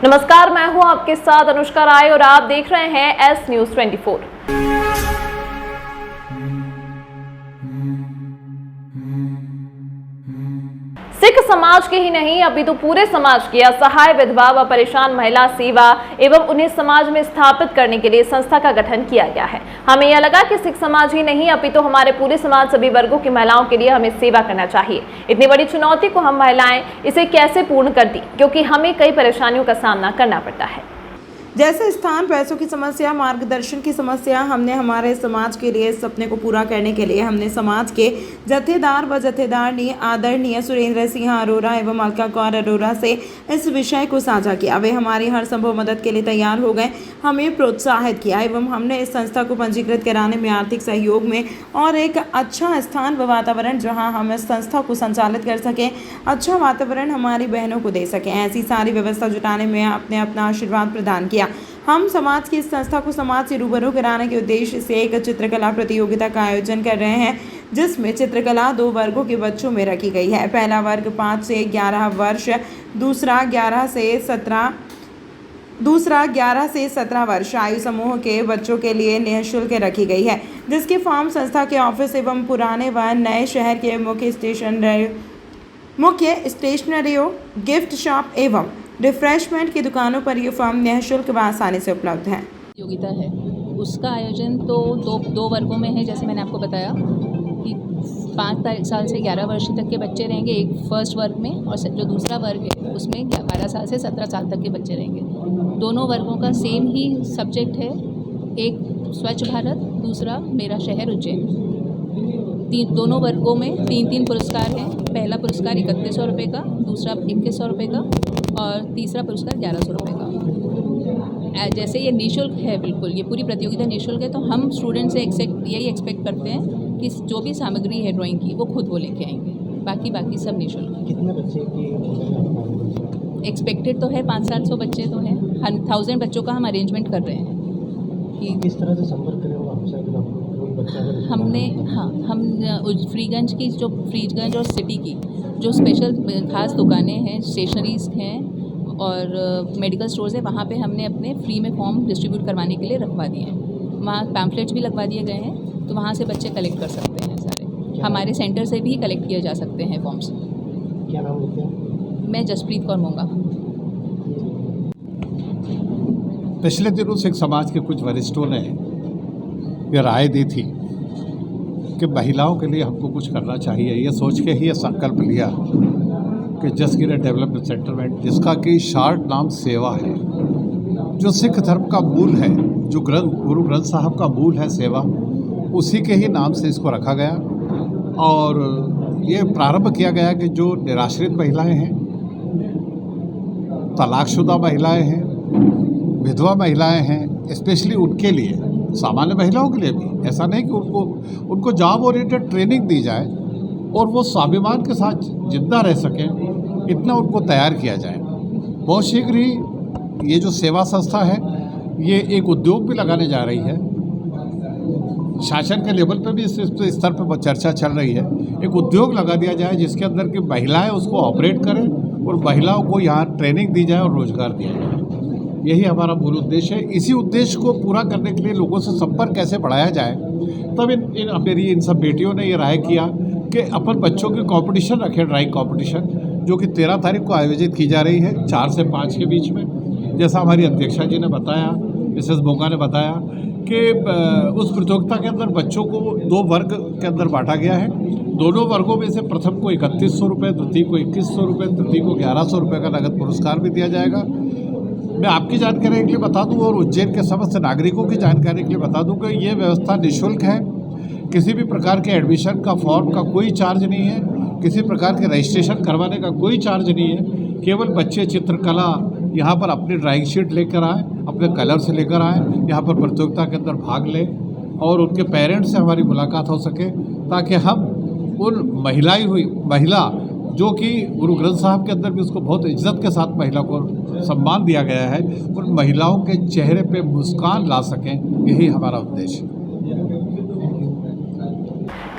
नमस्कार, मैं हूं आपके साथ अनुष्का राय और आप देख रहे हैं एस न्यूज 24। सिख समाज के ही नहीं अभी तो पूरे समाज की असहाय विधवा व परेशान महिला सेवा एवं उन्हें समाज में स्थापित करने के लिए संस्था का गठन किया गया है। हमें यह लगा कि सिख समाज ही नहीं अभी तो हमारे पूरे समाज सभी वर्गों की महिलाओं के लिए हमें सेवा करना चाहिए। इतनी बड़ी चुनौती को हम महिलाएं इसे कैसे पूर्ण कर दी, क्योंकि हमें कई परेशानियों का सामना करना पड़ता है, जैसे स्थान, पैसों की समस्या, मार्गदर्शन की समस्या। हमने हमारे समाज के लिए सपने को पूरा करने के लिए हमने समाज के जत्थेदार व जत्थेदारनी आदरणीय सुरेंद्र सिंह अरोरा एवं अलका कौर अरोरा से इस विषय को साझा किया। वे हमारी हर संभव मदद के लिए तैयार हो गए, हमें प्रोत्साहित किया एवं हमने इस संस्था को पंजीकृत कराने में आर्थिक सहयोग में और एक अच्छा स्थान व वातावरण जहाँ हम इस संस्था को संचालित कर सकें, अच्छा वातावरण हमारी बहनों को दे सकें, ऐसी सारी व्यवस्था जुटाने में आपने अपना आशीर्वाद प्रदान किया। हम समाज की इस संस्था को समाज से रूबरू कराने के उद्देश्य से एक चित्रकला प्रतियोगिता का आयोजन कर रहे हैं, जिसमें चित्रकला 2 वर्गों के बच्चों में रखी गई है। पहला वर्ग 5 से 11 वर्ष, दूसरा 11 से 17 वर्ष आयु समूह के बच्चों के लिए निःशुल्क रखी गई है, जिसके फॉर्म संस्था के ऑफिस एवं पुराने व नए शहर के मुख्य स्टेशनरियों, गिफ्ट शॉप एवं रिफ्रेशमेंट की दुकानों पर ये फॉर्म निःशुल्क व आसानी से उपलब्ध है। प्रतियोगिता है, उसका आयोजन तो दो वर्गों में है। जैसे मैंने आपको बताया कि 5 साल से 11 वर्ष तक के बच्चे रहेंगे एक फर्स्ट वर्ग में, और जो दूसरा वर्ग है उसमें 12 साल से 17 साल तक के बच्चे रहेंगे। दोनों वर्गों का सेम ही सब्जेक्ट है, एक स्वच्छ भारत, दूसरा मेरा शहर उज्जैन। दोनों वर्गों में 3-3 पुरस्कार हैं। पहला पुरस्कार 3100 रुपये का, दूसरा 2100 रुपये का और तीसरा पुरस्कार 1100 रुपये का। जैसे ये निःशुल्क है, बिल्कुल ये पूरी प्रतियोगिता निःशुल्क है, तो हम स्टूडेंट से यही एक्सपेक्ट करते हैं कि जो भी सामग्री है ड्राइंग की वो खुद वो लेके आएंगे, बाकी सब निःशुल्क। कितने बच्चे की एक्सपेक्टेड तो है 500-700 बच्चे तो हैं। 1000 बच्चों का हम अरेंजमेंट कर रहे हैं कि किस तरह से संपर्क करें हम फ्रीगंज और सिटी की जो स्पेशल खास दुकानें हैं, स्टेशनरीज हैं और मेडिकल स्टोर्स हैं, वहाँ पे हमने अपने फ्री में फॉर्म डिस्ट्रीब्यूट करवाने के लिए रखवा दिए हैं। वहाँ पैम्फलेट्स भी लगवा दिए गए हैं, तो वहाँ से बच्चे कलेक्ट कर सकते हैं सारे। हमारे सेंटर से भी कलेक्ट किए जा सकते हैं फॉर्म्स। क्या नाम होता है? मैं जसप्रीत कौर मोंगा। पिछले दिनों सिख समाज के कुछ वरिष्ठों ने ये राय दी थी कि महिलाओं के लिए हमको कुछ करना चाहिए। ये सोच के ही ये संकल्प लिया कि जसगिरा डेवलपमेंट सेंटर में, जिसका कि शॉर्ट नाम सेवा है, जो सिख धर्म का मूल है, जो गुरु ग्रंथ साहब का मूल है सेवा, उसी के ही नाम से इसको रखा गया। और ये प्रारंभ किया गया कि जो निराश्रित महिलाएं हैं, तलाकशुदा महिलाएं हैं, विधवा महिलाएं हैं, स्पेशली उनके लिए, सामान्य महिलाओं के लिए भी, ऐसा नहीं कि उनको जॉब ओरिएंटेड ट्रेनिंग दी जाए और वो स्वाभिमान के साथ जिंदा रह सकें, इतना उनको तैयार किया जाए। बहुत शीघ्र ही ये जो सेवा संस्था है ये एक उद्योग भी लगाने जा रही है। शासन के लेवल पे भी इस स्तर पर चर्चा चल रही है, एक उद्योग लगा दिया जाए जिसके अंदर की महिलाएं उसको ऑपरेट करें और महिलाओं को यहाँ ट्रेनिंग दी जाए और रोजगार दिया जाए। यही हमारा मूल उद्देश्य है। इसी उद्देश्य को पूरा करने के लिए लोगों से संपर्क कैसे बढ़ाया जाए, तब मेरी इन सब बेटियों ने ये राय किया कि अपन बच्चों की कंपटीशन रखें, ड्राइंग कंपटीशन, जो कि 13 तारीख को आयोजित की जा रही है 4 से 5 के बीच में। जैसा हमारी अध्यक्षा जी ने बताया, मिसेस बोंगा ने बताया कि उस प्रतियोगिता के अंदर बच्चों को 2 वर्ग के अंदर बांटा गया है। दोनों वर्गों में से प्रथम को 3100 रुपये, द्वितीय को 2100 रुपये, तृतीय को 1100 रुपये का नगद पुरस्कार भी दिया जाएगा। मैं आपकी जानकारी के लिए बता दूं और उज्जैन के समस्त नागरिकों की जानकारी के लिए बता दूं कि ये व्यवस्था निःशुल्क है। किसी भी प्रकार के एडमिशन का फॉर्म का कोई चार्ज नहीं है, किसी प्रकार के रजिस्ट्रेशन करवाने का कोई चार्ज नहीं है। केवल बच्चे चित्रकला यहाँ पर अपनी ड्राइंग शीट लेकर आएँ, अपने कलर्स लेकर आएँ, यहाँ पर प्रतियोगिता के अंदर भाग लें और उनके पेरेंट्स से हमारी मुलाकात हो सके, ताकि हम उन महिला जो कि गुरु ग्रंथ साहब के अंदर भी उसको बहुत इज्जत के साथ महिला को सम्मान दिया गया है, उन महिलाओं के चेहरे पे मुस्कान ला सकें, यही हमारा उद्देश्य है।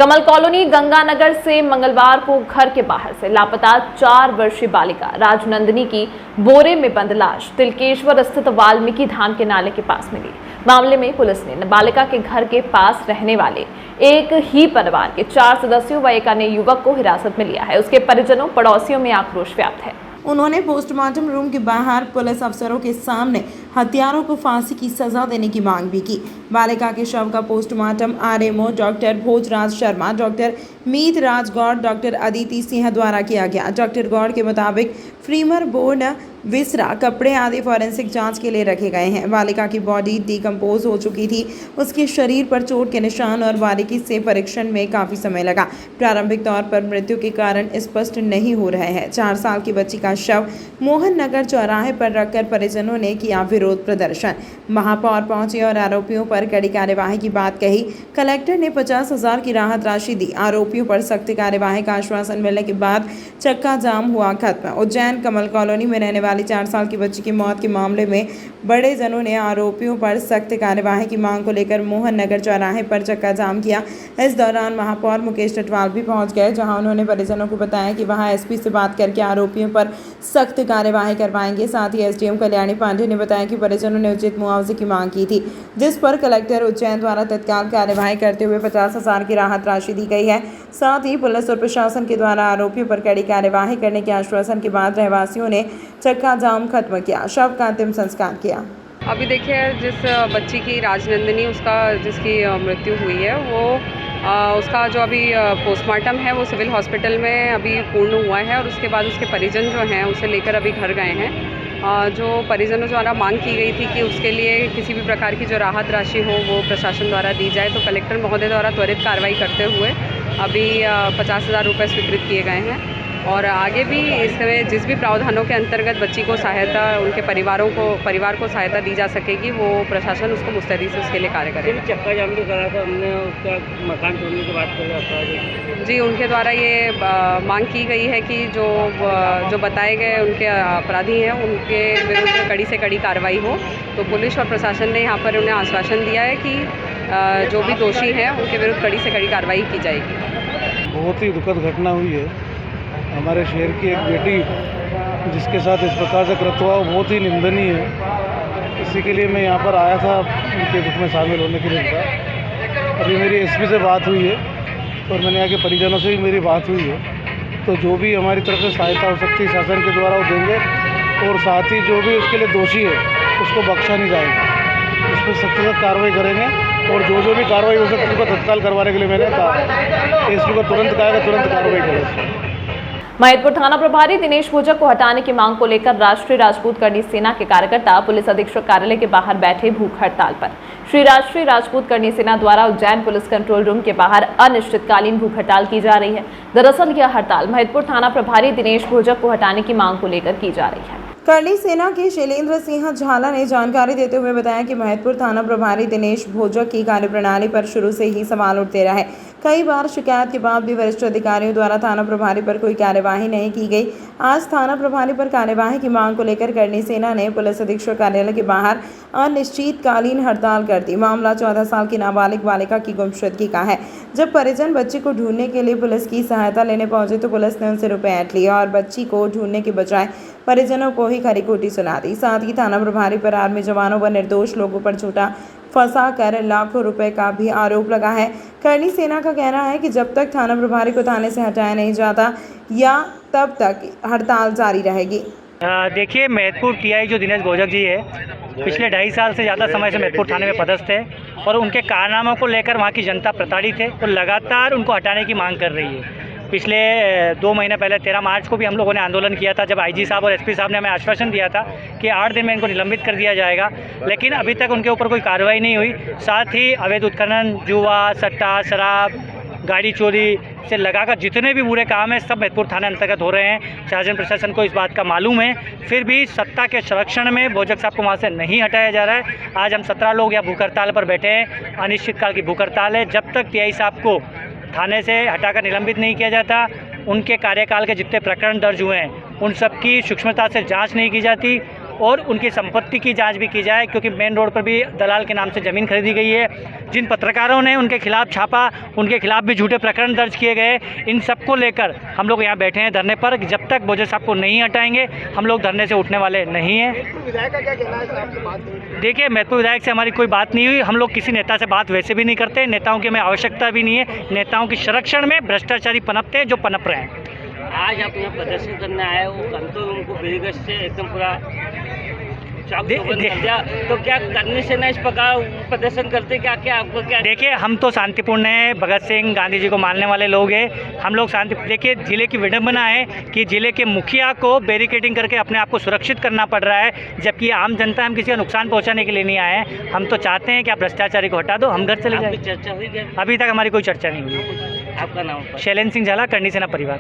कमल कॉलोनी गंगानगर से मंगलवार को घर के बाहर से लापता 4 वर्षीय बालिका राजनंदिनी की बोरे में बंद लाश तिलकेश्वर स्थित वाल्मीकि धाम के नाले के पास मिली। मामले में पुलिस ने बालिका के घर के पास रहने वाले एक ही परिवार के 4 सदस्यों व एक अन्य युवक को हिरासत में लिया है। उसके परिजनों पड़ोसियों में आक्रोश व्याप्त है। उन्होंने पोस्टमार्टम रूम के बाहर पुलिस अफसरों के सामने हत्यारों को फांसी की सजा देने की मांग भी की। बालिका के शव का postmortem RMO doctor Bhojraj Sharma, doctor Meet Raj Gaur, doctor Aditi Singh द्वारा किया गया। डॉक्टर गौड़ के मुताबिक फ्रीमर बोर्ड, विसरा, कपड़े आदि फॉरेंसिक जांच के लिए रखे गए हैं। बालिका की बॉडी डिकम्पोज हो चुकी थी। उसके शरीर पर चोट के निशान और बारीकी से परीक्षण में काफ़ी समय लगा। प्रारंभिक तौर पर मृत्यु के कारण स्पष्ट नहीं हो रहे हैं। 4 साल की बच्ची का शव मोहन नगर चौराहे पर रखकर परिजनों ने किया विरोध प्रदर्शन। महापौर पहुंचे और आरोपियों पर कड़ी कार्यवाही की बात कही। कलेक्टर ने 50,000 की राहत राशि दी। आरोपियों पर सख्त कार्यवाही का आश्वासन मिलने के बाद चक्का जाम हुआ खत्म। उज्जैन कमल कॉलोनी में रहने वाली 4 साल की बच्ची की मौत के मामले में बड़े जनों ने आरोपियों पर सख्त कार्यवाही की मांग को लेकर मोहन नगर चौराहे पर चक्का जाम किया। इस दौरान महापौर मुकेश टटवाल भी पहुंच गए, जहां उन्होंने परिजनों को बताया कि वहां एसपी से बात करके आरोपियों पर सख्त कार्यवाही करवाएंगे। साथ ही एसडीएम कल्याणी पांडे ने बताया कि परिजनों ने उचित मुआवजे की मांग की थी, जिस पर कलेक्टर उज्जैन द्वारा तत्काल कार्यवाही करते हुए 50,000 की राहत राशि दी गई है। साथ ही पुलिस और प्रशासन के द्वारा आरोपियों पर कड़ी कार्यवाही करने के आश्वासन के बाद रहवासियों ने चक्का जाम खत्म किया। शव का अंतिम संस्कार किया। अभी देखिए, जिस बच्ची की राजनंदिनी जिसकी मृत्यु हुई है, वो उसका जो अभी पोस्टमार्टम है वो सिविल हॉस्पिटल में अभी पूर्ण हुआ है और उसके बाद उसके परिजन जो हैं उसे लेकर अभी घर गए हैं। जो परिजनों द्वारा मांग की गई थी कि उसके लिए किसी भी प्रकार की जो राहत राशि हो वो प्रशासन द्वारा दी जाए, तो कलेक्टर महोदय द्वारा त्वरित कार्रवाई करते हुए अभी 50,000 रुपये स्वीकृत किए गए हैं और आगे भी इसमें जिस भी प्रावधानों के अंतर्गत बच्ची को सहायता, उनके परिवार को सहायता दी जा सकेगी, वो प्रशासन उसको मुस्तैदी से उसके लिए कार्य करेगा। चक्का जाम जो करा था हमने, उसका मकान तोड़ने की बात करें जी, उनके द्वारा ये मांग की गई है कि जो बताए गए उनके अपराधी हैं उनके विरुद्ध कड़ी से कड़ी कार्रवाई हो। तो पुलिस और प्रशासन ने यहाँ पर उन्हें आश्वासन दिया है कि जो भी दोषी हैं उनके विरुद्ध कड़ी से कड़ी कार्रवाई की जाएगी। बहुत ही दुखद घटना हुई है। हमारे शहर की एक बेटी जिसके साथ इस प्रकार से कृत्य हुआ, बहुत ही निंदनीय है। इसी के लिए मैं यहाँ पर आया था उनके दुख में शामिल होने के लिए। अभी मेरी एसपी से बात हुई है और मैंने यहाँ के परिजनों से भी मेरी बात हुई है, तो जो भी हमारी तरफ से सहायता हो सकती है शासन के द्वारा वो देंगे और साथ ही जो भी उसके लिए दोषी है उसको बख्शा नहीं जाएगा। उस पर सख्त से कार्रवाई करेंगे और जो भी कार्रवाई हो सकती है उसको तत्काल करवाने के लिए मैंने कहा। एसपी को तुरंत कहा तुरंत कार्रवाई करें। महिदपुर थाना प्रभारी दिनेश भोजक को हटाने की मांग को लेकर राष्ट्रीय राजपूत करनी सेना के कार्यकर्ता पुलिस अधीक्षक कार्यालय के बाहर बैठे भूख हड़ताल पर। श्री राष्ट्रीय राजपूत करनी सेना द्वारा उज्जैन पुलिस कंट्रोल रूम के बाहर अनिश्चितकालीन भूख हड़ताल की जा रही है। दरअसल यह हड़ताल महिदपुर थाना प्रभारी दिनेश भोजक को हटाने की मांग को लेकर की जा रही है। करनी सेना के शैलेंद्र सिंह झाला ने जानकारी देते हुए बताया कि महिदपुर थाना प्रभारी दिनेश भोजक की कार्यप्रणाली पर शुरू से ही सवाल उठते रहे। कई बार शिकायत के बाद भी वरिष्ठ अधिकारियों द्वारा थाना प्रभारी पर कोई कार्यवाही नहीं की गई। आज थाना प्रभारी पर कार्यवाही की मांग को लेकर करनी सेना ने पुलिस अधीक्षक कार्यालय के बाहर अनिश्चितकालीन हड़ताल कर दी। मामला 14 साल की नाबालिग बालिका की गुमशुदगी का है। जब परिजन बच्ची को ढूंढने के लिए पुलिस की सहायता लेने पहुंचे तो पुलिस ने उनसे रुपए ऐंठ लिए और बच्ची को ढूंढने के बजाय परिजनों को ही खरी खोटी सुना दी। साथ ही थाना प्रभारी पर आर्मी जवानों व निर्दोष लोगों पर झूठा फंसा कर लाखों रुपए का भी आरोप लगा है। करनी सेना का कहना है कि जब तक थाना प्रभारी को थाने से हटाया नहीं जाता या तब तक हड़ताल जारी रहेगी। देखिए, महिदपुर टीआई जो दिनेश भोजक जी है, पिछले 2.5 साल से ज़्यादा समय से महिदपुर थाने में पदस्थ है और उनके कारनामों को लेकर वहाँ की जनता प्रताड़ित है और लगातार उनको हटाने की मांग कर रही है। पिछले 2 महीने पहले 13 मार्च को भी हम लोगों ने आंदोलन किया था, जब आईजी साहब और एसपी साहब ने हमें आश्वासन दिया था कि 8 दिन में इनको निलंबित कर दिया जाएगा, लेकिन अभी तक उनके ऊपर कोई कार्रवाई नहीं हुई। साथ ही अवैध उत्खनन, जुआ, सट्टा, शराब, गाड़ी चोरी से लगाकर जितने भी बुरे काम हैं सब महिदपुर थाने अंतर्गत हो रहे हैं। शासन प्रशासन को इस बात का मालूम है, फिर भी सत्ता के संरक्षण में भोजक साहब को वहाँ से नहीं हटाया जा रहा है। आज हम 17 लोग यहाँ भूख हड़ताल पर बैठे हैं। अनिश्चितकाल की भूख हड़ताल है। जब तक टीआई साहब को थाने से हटाकर निलंबित नहीं किया जाता, उनके कार्यकाल के जितने प्रकरण दर्ज हुए हैं उन सब की सूक्ष्मता से जांच नहीं की जाती और उनकी संपत्ति की जांच भी की जाए, क्योंकि मेन रोड पर भी दलाल के नाम से ज़मीन खरीदी गई है। जिन पत्रकारों ने उनके खिलाफ छापा, उनके खिलाफ भी झूठे प्रकरण दर्ज किए गए। इन सबको लेकर हम लोग यहाँ बैठे हैं धरने पर। जब तक बोझे साहब को नहीं हटाएंगे हम लोग धरने से उठने वाले नहीं हैं। देखिए, महत्वपूर्ण विधायक से हमारी कोई बात नहीं हुई। हम लोग किसी नेता से बात वैसे भी नहीं करते, नेताओं की हमें आवश्यकता भी नहीं है। नेताओं के संरक्षण में भ्रष्टाचारी पनपते हैं जो पनप रहे हैं। आज आप यहाँ प्रदर्शन करने आए हो, कंट्रोल रूम को बेरीगश से एकदम पूरा चौक चौबंद कर दिया, तो क्या करने से ना इस प्रकार प्रदर्शन करते, क्या क्या आपको क्या? देखिए, हम तो शांतिपूर्ण हैं, भगत सिंह गांधी जी को मानने वाले लोग हैं। हम लोग शांति, देखिए ज़िले की विडंबना है कि ज़िले के मुखिया को बैरिकेडिंग करके अपने आप को सुरक्षित करना पड़ रहा है, जबकि आम जनता हम किसी का नुकसान पहुंचाने के लिए नहीं आए हैं। हम तो चाहते हैं कि आप भ्रष्टाचारी को हटा दो, हम घर चले जाए। चर्चा हुई क्या? अभी तक हमारी कोई चर्चा नहीं हुई। आपका नाम? शैलेंद्र सिंह झाला, करनी सेना परिवार।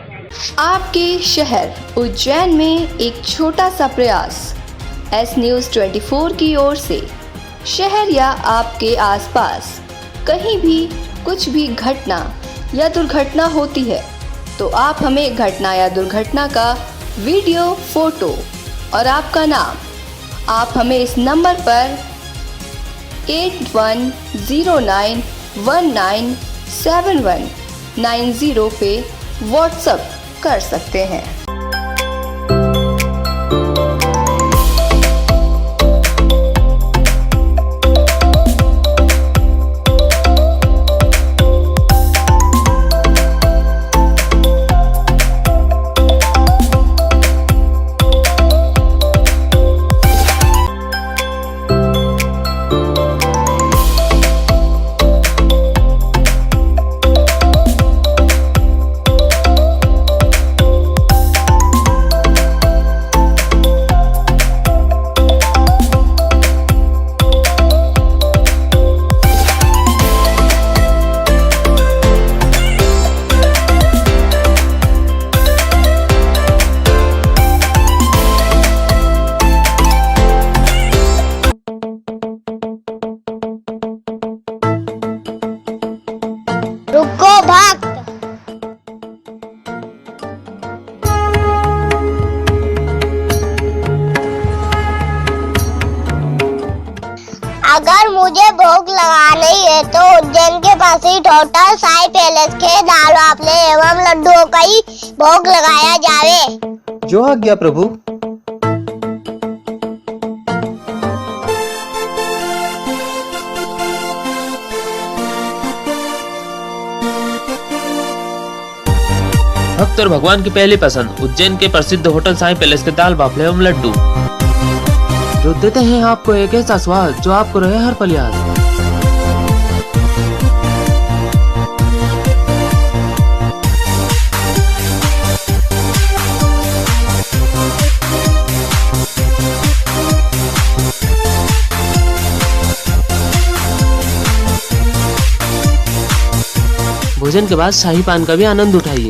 आपके शहर उज्जैन में एक छोटा सा प्रयास एस न्यूज़ 24 की ओर से। शहर या आपके आसपास कहीं भी कुछ भी घटना या दुर्घटना होती है तो आप हमें घटना या दुर्घटना का वीडियो, फोटो और आपका नाम आप हमें इस नंबर पर 8109197190 पे व्हाट्सएप कर सकते हैं। रुको भक्त। अगर मुझे भोग लगाना ही है तो उज्जैन के पास ही होटल साई पैलेस के दाल वाफले एवं लड्डुओं का ही भोग लगाया जावे। जो आज्ञा प्रभु। भक्त और भगवान की पहली पसंद उज्जैन के प्रसिद्ध होटल साई पैलेस के दाल बाफले एवं लड्डू, जो देते हैं आपको एक ऐसा स्वाद जो आपको रहे हर पल याद। भोजन के बाद शाही पान का भी आनंद उठाइए।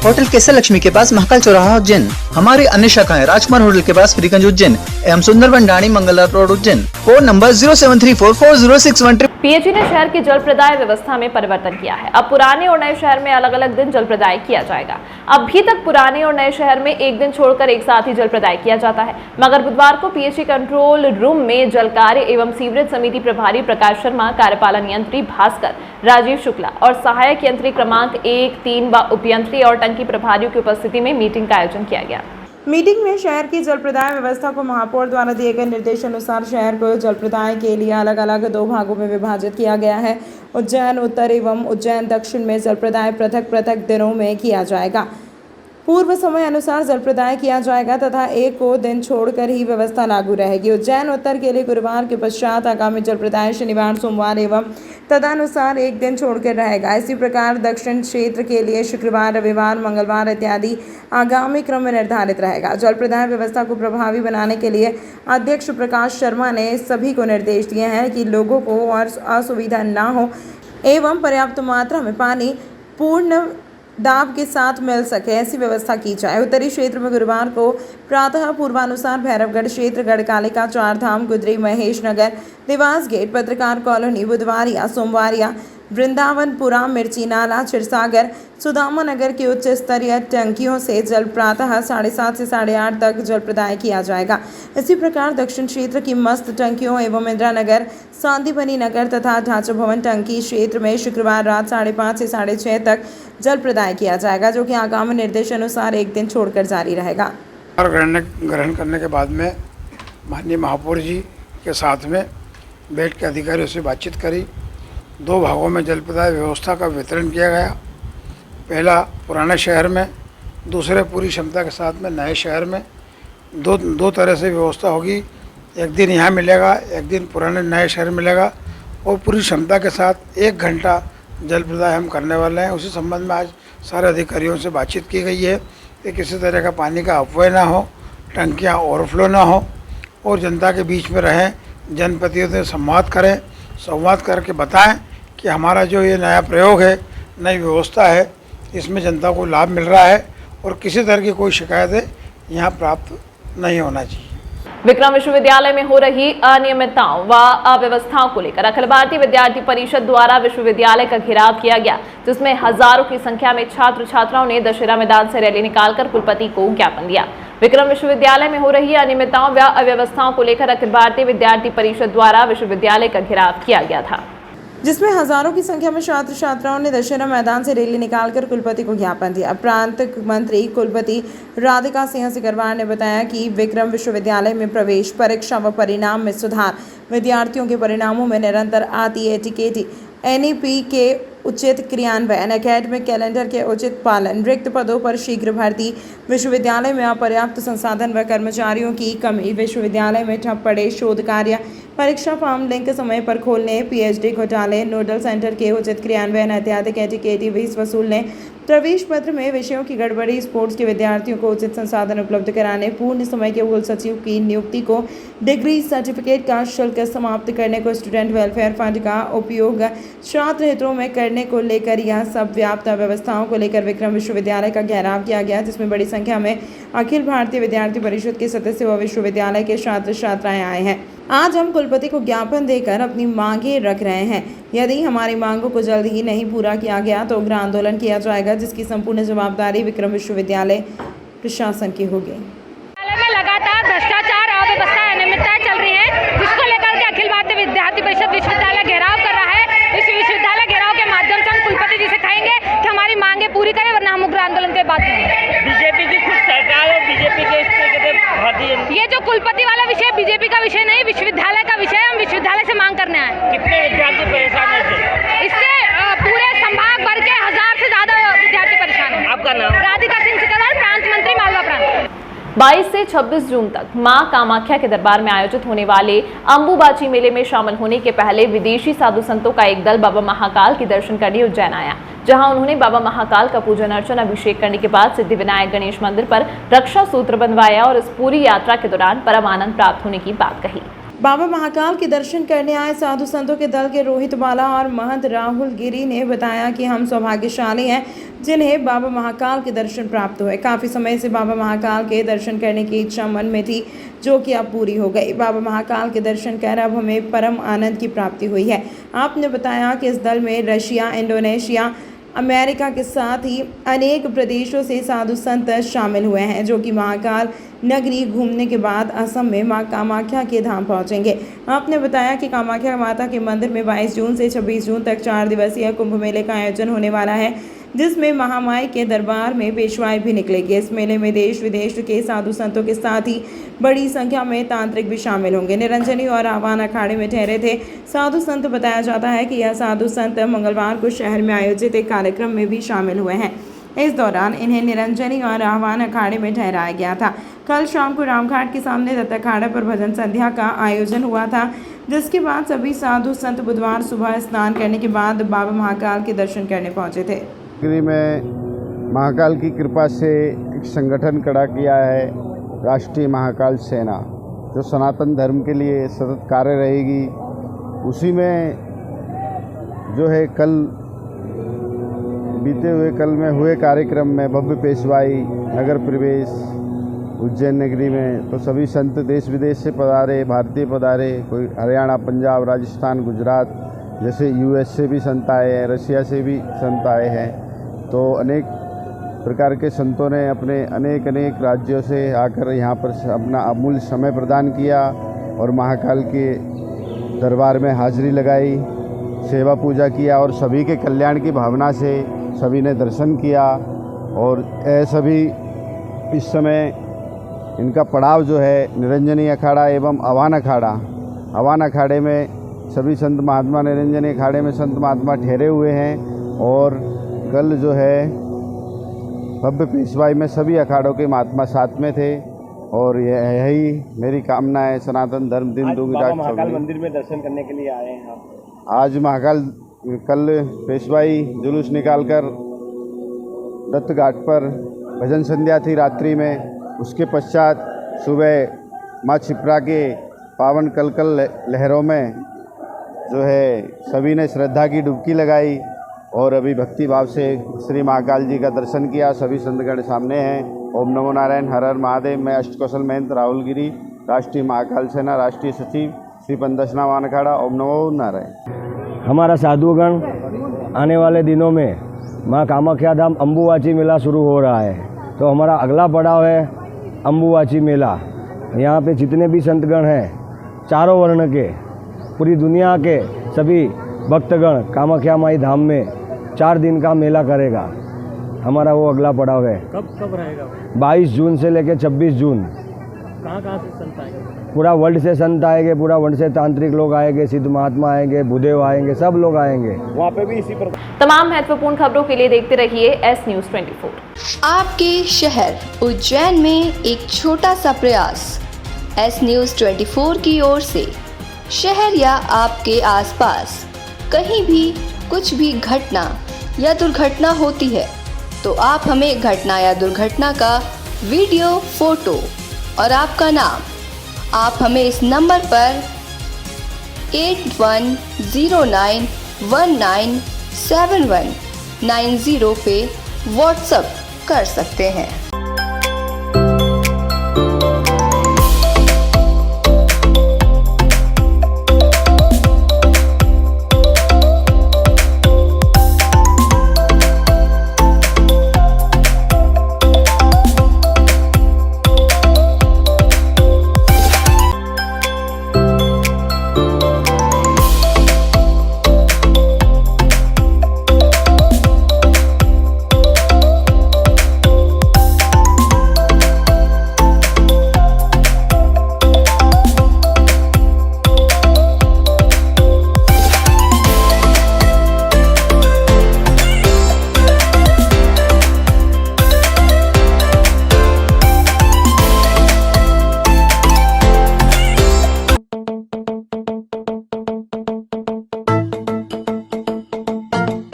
होटल केसर लक्ष्मी के पास महाकाल चौराहा उज्जैन। हमारी अन्य शाखाएं राजकुमार होटल के पास फ्रीगंज उज्जैन एवं सुंदरबन डाणी Mangla road Ujjain. Phone number 073440613। PHE ने शहर की जल प्रदाय व्यवस्था में परिवर्तन किया है। अब पुराने और नए शहर में अलग अलग दिन जल प्रदाय किया जाएगा। अभी तक पुराने और नए शहर में एक दिन छोड़कर एक साथ ही जल प्रदाय किया जाता है, मगर बुधवार को पीएचई कंट्रोल रूम में जल कार्य एवं सीवरेज समिति प्रभारी प्रकाश शर्मा, कार्यपालन यंत्री भास्कर, राजीव शुक्ला और सहायक यंत्री क्रमांक 1, 3 व उपयंत्री और टंकी प्रभारियों की उपस्थिति में मीटिंग का आयोजन किया गया। मीटिंग में शहर की जल प्रदाय व्यवस्था को महापौर द्वारा दिए गए निर्देशानुसार शहर को जल प्रदाय के लिए अलग अलग 2 भागों में विभाजित किया गया है। उज्जैन उत्तर एवं उज्जैन दक्षिण में जल प्रदाय पृथक पृथक दिनों में किया जाएगा। पूर्व समय अनुसार जल प्रदाय किया जाएगा तथा एक को दिन छोड़कर ही व्यवस्था लागू रहेगी। उज्जैन उत्तर के लिए गुरुवार के पश्चात आगामी जल प्रदाय शनिवार, सोमवार एवं तदनुसार एक दिन छोड़कर रहेगा। इसी प्रकार दक्षिण क्षेत्र के लिए शुक्रवार, रविवार, मंगलवार इत्यादि आगामी क्रम में निर्धारित रहेगा। जल प्रदाय व्यवस्था को प्रभावी बनाने के लिए अध्यक्ष प्रकाश शर्मा ने सभी को निर्देश दिए हैं कि लोगों को और असुविधा न हो एवं पर्याप्त मात्रा में पानी पूर्ण दाब के साथ मिल सके, ऐसी व्यवस्था की जाए। उत्तरी क्षेत्र में गुरुवार को प्रातः पूर्वानुसार भैरवगढ़ क्षेत्र, गढ़कालिका, चारधाम, गुदरी, महेश नगर, देवास गेट, पत्रकार कॉलोनी, बुधवारिया, सोमवारिया, वृंदावनपुरा, मिर्ची नाला, क्षीरसागर, सुदामा नगर की उच्च स्तरीय टंकियों से जल प्रातः 7:30 से 8:30 तक जल प्रदाय किया जाएगा। इसी प्रकार दक्षिण क्षेत्र की मस्त टंकियों एवं इंदिरा नगर, सांदीपनी नगर तथा ढांचा भवन टंकी क्षेत्र में शुक्रवार रात 5:30 से 6:30 तक जल प्रदाय किया जाएगा, जो कि आगामी निर्देश अनुसार एक दिन छोड़कर जारी रहेगा। ग्रहण करने के बाद में माननीय महापौर जी के साथ में बैठ के अधिकारियों से बातचीत करी। 2 भागों में जल प्रदाय व्यवस्था का वितरण किया गया। पहला पुराने शहर में, दूसरे पूरी क्षमता के साथ में नए शहर में। दो तरह से व्यवस्था होगी, एक दिन यहाँ मिलेगा, एक दिन पुराने नए शहर मिलेगा और पूरी क्षमता के साथ 1 घंटा जल प्रदाय हम करने वाले हैं। उसी संबंध में आज सारे अधिकारियों से बातचीत की गई है कि किसी तरह का पानी का अपव्यय ना हो, टंकियाँ ओवरफ्लो ना हो और जनता के बीच में रहें, जनप्रतिनिधियों से संवाद करके बताएं कि हमारा जो ये नया प्रयोग है, नई व्यवस्था है, इसमें जनता को लाभ मिल रहा है और किसी तरह की कोई शिकायतें यहाँ प्राप्त नहीं होना चाहिए। विक्रम विश्वविद्यालय में हो रही अनियमितताओं व अव्यवस्थाओं को लेकर अखिल भारतीय विद्यार्थी परिषद द्वारा विश्वविद्यालय का घेराव किया गया, जिसमें हजारों की संख्या में छात्र छात्राओं ने दशहरा मैदान से रैली निकालकर कुलपति को ज्ञापन दिया। विक्रम विश्वविद्यालय में हो रही अनियमितताओं व अव्यवस्थाओं को लेकर अखिल भारतीय विद्यार्थी परिषद द्वारा विश्वविद्यालय का घेराव किया गया था, जिसमें हजारों की संख्या में छात्र छात्राओं ने दशहरा मैदान से रैली निकालकर कुलपति को ज्ञापन दिया। प्रांत मंत्री कुलपति राधिका सिंह सिकरवार ने बताया कि विक्रम विश्वविद्यालय में प्रवेश परीक्षा व परिणाम में सुधार, विद्यार्थियों के परिणामों में निरंतर आती एटीकेटी, एनईपी के उचित क्रियान्वयन, एकेडमिक कैलेंडर के उचित पालन, रिक्त पदों पर शीघ्र भर्ती, विश्वविद्यालय में अपर्याप्त संसाधन व कर्मचारियों की कमी, विश्वविद्यालय में ठप पड़े शोध कार्य, परीक्षा फॉर्म लिंक समय पर खोलने, पीएचडी घोटाले, नोडल सेंटर के उचित क्रियान्वयन, अत्यधिक एटीकेटी फीस वसूलने, प्रवेश पत्र में विषयों की गड़बड़ी, स्पोर्ट्स के विद्यार्थियों को उचित संसाधन उपलब्ध कराने, पूर्ण समय के कुल सचिव की नियुक्ति को, डिग्री सर्टिफिकेट का शुल्क समाप्त करने को, स्टूडेंट वेलफेयर फंड का उपयोग छात्र हितों में करने को लेकर यह सब व्याप्त व्यवस्थाओं को लेकर विक्रम विश्वविद्यालय का घेराव किया गया, जिसमें बड़ी संख्या में अखिल भारतीय विद्यार्थी परिषद के सदस्य व विश्वविद्यालय के छात्र छात्राएं आए हैं। आज हम कुलपति को ज्ञापन देकर अपनी मांगे रख रहे हैं। यदि हमारी मांगों को जल्द ही नहीं पूरा किया गया तो उग्र आंदोलन किया जाएगा, जिसकी संपूर्ण जवाबदारी विक्रम विश्वविद्यालय प्रशासन की होगी। में लगातार भ्रष्टाचार, अव्यवस्था, अनियमितताएं चल रही है, जिसको लेकर के अखिल भारतीय विद्यार्थी परिषद विश्वविद्यालय घेराव कर रहा है। इस विश्वविद्यालय घेराव के माध्यम से हम कुलपति जी से कहेंगे कि हमारी मांगे पूरी करें, वरना हम उग्र आंदोलन के बाद बीजेपी की खुद सरकार और बीजेपी के ये जो कुलपति वाला विषय बीजेपी का विषय नहीं, विश्वविद्यालय का विषय है। हम विश्वविद्यालय से मांग करने आए। कितने विद्यार्थी परेशान है इससे? पूरे संभाग भर के 1000 से ज्यादा विद्यार्थी परेशान है। आपका नाम? राधिका सिंह सिकरवार, प्रांत मंत्री, मालवा प्रांत। 22 से 26 जून तक मां कामाख्या के दरबार में आयोजित होने वाले अंबुबाची मेले में शामिल होने के पहले विदेशी साधु संतों का एक दल बाबा महाकाल के दर्शन करने उज्जैन आया, जहां उन्होंने बाबा महाकाल का पूजन अर्चन अभिषेक करने के बाद सिद्धिविनायक गणेश मंदिर पर रक्षा सूत्र बंधवाया और इस पूरी यात्रा के दौरान परम आनंद प्राप्त होने की बात कही। बाबा महाकाल के दर्शन करने आए साधु संतों के दल के रोहित बाला और महंत राहुल गिरी ने बताया कि हम सौभाग्यशाली हैं जिन्हें बाबा महाकाल के दर्शन प्राप्त हुए। काफ़ी समय से बाबा महाकाल के दर्शन करने की इच्छा मन में थी, जो कि अब पूरी हो गई। बाबा महाकाल के दर्शन कर अब हमें परम आनंद की प्राप्ति हुई है। आपने बताया कि इस दल में रशिया, इंडोनेशिया, अमेरिका के साथ ही अनेक प्रदेशों से साधु संत शामिल हुए हैं, जो कि महाकाल नगरी घूमने के बाद असम में मां कामाख्या के धाम पहुंचेंगे। आपने बताया कि कामाख्या माता के मंदिर में 22 जून से 26 जून तक 4 दिवसीय कुंभ मेले का आयोजन होने वाला है, जिसमें महामाई के दरबार में पेशवाई भी निकलेगी। इस मेले में देश विदेश के साधु संतों के साथ ही बड़ी संख्या में तांत्रिक भी शामिल होंगे। निरंजनी और आह्वान अखाड़े में ठहरे थे साधु संत। बताया जाता है कि यह साधु संत मंगलवार को शहर में आयोजित एक कार्यक्रम में भी शामिल हुए हैं। इस दौरान इन्हें निरंजनी और आह्वान अखाड़े में ठहराया गया था। कल शाम को रामघाट के सामने दत्त अखाड़ा पर भजन संध्या का आयोजन हुआ था, जिसके बाद सभी साधु संत बुधवार सुबह स्नान करने के बाद बाबा महाकाल के दर्शन करने पहुंचे थे। नगरी में महाकाल की कृपा से एक संगठन खड़ा किया है, राष्ट्रीय महाकाल सेना, जो सनातन धर्म के लिए सतत कार्य रहेगी। उसी में जो है बीते हुए कल में हुए कार्यक्रम में भव्य पेशवाई, नगर प्रवेश उज्जैन नगरी में, तो सभी संत देश विदेश से पधारे, भारतीय पधारे, कोई हरियाणा, पंजाब, राजस्थान, गुजरात, जैसे यूएस से भी संत आए हैं, रशिया से भी संत आए हैं। तो अनेक प्रकार के संतों ने अपने अनेक राज्यों से आकर यहाँ पर अपना अमूल्य समय प्रदान किया और महाकाल के दरबार में हाजिरी लगाई, सेवा पूजा किया और सभी के कल्याण की भावना से सभी ने दर्शन किया। और सभी इस समय इनका पड़ाव जो है निरंजनी अखाड़ा एवं अवान अखाड़ा, अवान अखाड़े में सभी संत महात्मा, निरंजनी अखाड़े में संत महात्मा ठहरे हुए हैं। और कल जो है भव्य पेशवाई में सभी अखाड़ों के महात्मा साथ में थे। और यही मेरी कामना है, सनातन धर्म दिन दुगुना महाकाल मंदिर में दर्शन करने के लिए आए हैं आप। आज महाकाल कल पेशवाई जुलूस निकालकर दत्त घाट पर भजन संध्या थी रात्रि में। उसके पश्चात सुबह माँ क्षिप्रा के पावन कलकल लहरों में जो है सभी ने श्रद्धा की डुबकी लगाई और अभी भक्ति भाव से श्री महाकाल जी का दर्शन किया। सभी संतगण सामने हैं। ओम नमो नारायण, हर हर महादेव। मैं अष्टकौशल महंत राहुल गिरी, राष्ट्रीय महाकाल सेना राष्ट्रीय सचिव, श्री पंदसना वान अखाड़ा। ओम नमो नारायण। हमारा साधुगण आने वाले दिनों में माँ कामाख्या धाम अम्बुवाची मेला शुरू हो रहा है, तो हमारा अगला पड़ाव है अम्बुवाची मेला। यहाँ पे जितने भी संतगण हैं, चारों वर्ण के, पूरी दुनिया के सभी भक्तगण कामाख्या माई धाम में 4 दिन का मेला करेगा। हमारा वो अगला पड़ाव है। कब रहेगा? 22 जून से लेकर 26 जून। कहाँ से संत आएंगे? पूरा वर्ल्ड से संत आएंगे, पूरा वर्ल्ड से तांत्रिक लोग आएंगे, सिद्ध महात्मा आएंगे, भूदेव आएंगे, सब लोग आएंगे। वहाँ पे भी इसी प्रकार। तमाम महत्वपूर्ण खबरों के लिए देखते रहिए एस न्यूज़ 24। आपके शहर उज्जैन में एक छोटा सा प्रयास एस न्यूज़ 24 की ओर से। शहर या आपके आसपास कहीं भी कुछ भी घटना या दुर्घटना होती है तो आप हमें घटना या दुर्घटना का वीडियो, फोटो और आपका नाम आप हमें इस नंबर पर 8109197190 पे व्हाट्सएप कर सकते हैं।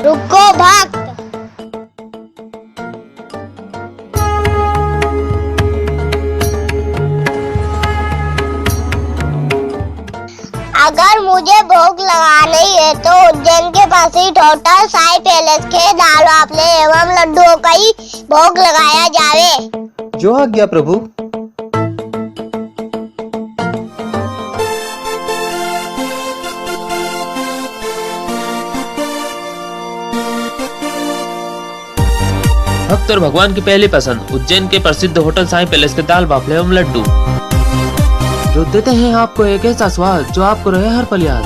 रुको भक्त। अगर मुझे भोग लगानी है तो उज्जैन के पास ही होटल साई पैलेस के दाल बाफले एवं लड्डुओं का ही भोग लगाया जावे। जो आज्ञा प्रभु। भक्त और भगवान की पहली पसंद उज्जैन के प्रसिद्ध होटल साई पैलेस के दाल बाफले एवं लड्डू, जो देते हैं आपको एक ऐसा स्वाद जो आपको रहे हर पल याद।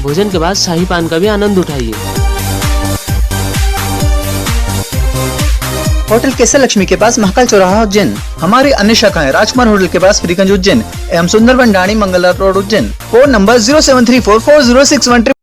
भोजन के बाद शाही पान का भी आनंद उठाइए। होटल केसर लक्ष्मी के पास महाकाल चौराहा उज्जैन। हमारी अन्य शाखाएं राजकुमार होटल के पास फ्रीगंज उज्जैन एवं सुंदरबन डाणी Mangla road Ujjain. Phone number 07344061